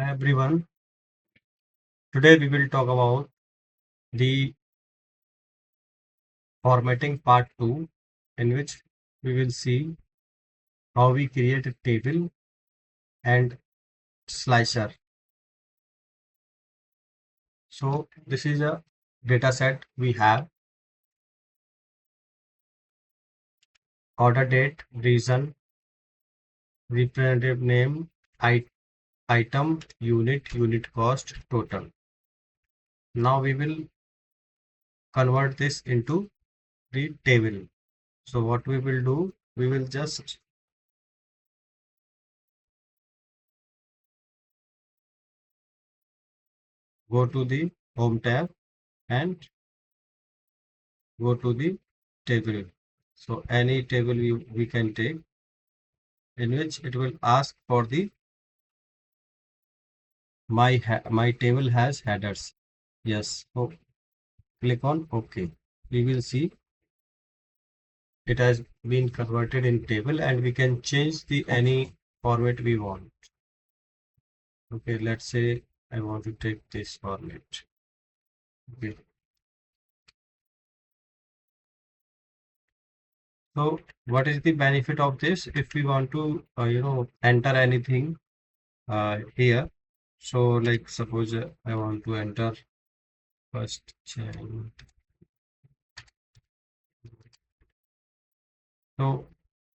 Hi everyone. Today we will talk about the formatting part 2, in which we will see how we create a table and slicer. So this is a data set we have: order date, reason, representative name, item, unit cost, total. Now we will convert this into the table. So what we will do, we will just go to the home tab and go to the table. So any table we can take, in which it will ask for the my table has headers. Yes. So click on OK. We will see it has been converted in table, and we can change the any format we want. Okay, let's say I want to take this format. Okay. So what is the benefit of this? If we want to enter anything here, so like suppose I want to enter first child. So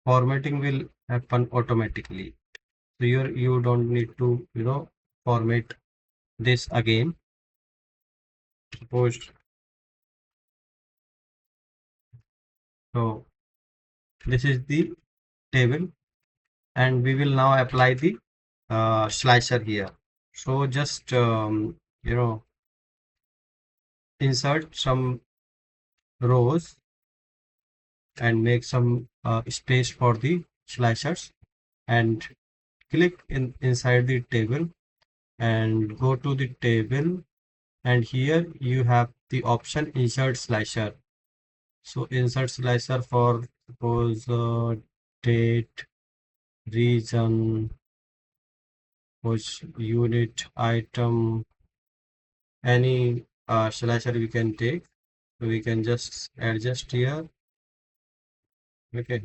formatting will happen automatically. So you don't need to format this again. Suppose so this is the table, and we will now apply the slicer here. So just insert some rows and make some space for the slicers, and click inside the table and go to the table, and here you have the option insert slicer. So insert slicer for suppose date, region, which unit, item, any slicer we can take. So we can just adjust here. Okay,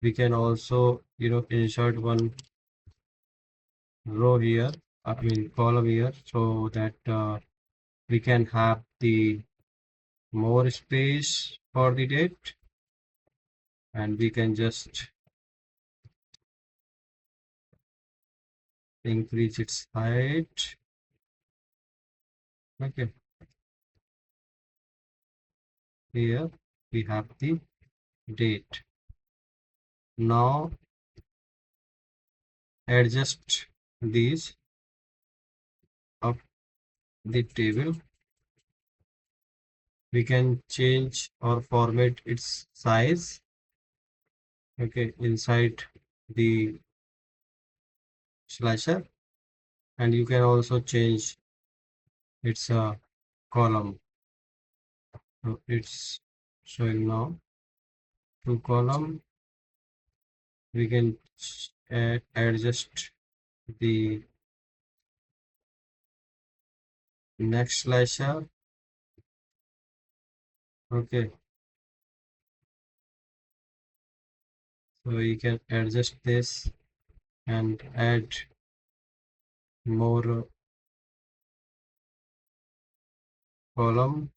we can also insert one row here, I mean column here, so that we can have the more space for the date, and we can just increase its height. Okay, here we have the date. Now adjust these of the table. We can change or format its size. Okay, inside the slicer, and you can also change its column. So it's showing now two column. We can adjust the next slicer. Okay, so you can adjust this and add more column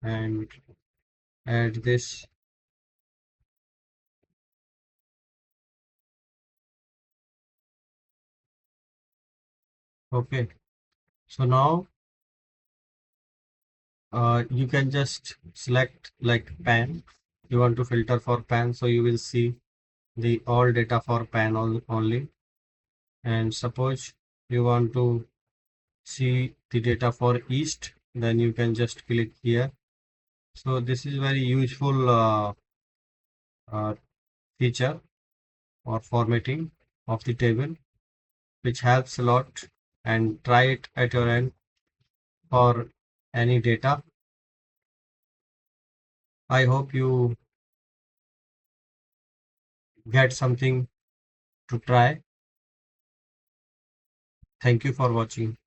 and add this. Okay, so now you can just select like pan. You want to filter for pan, so you will see the all data for pan only. And suppose you want to see the data for east, then you can just click here. So this is very useful uh, feature or formatting of the table, which helps a lot, and try it at your end for any data. I hope you get something to try. Thank you for watching.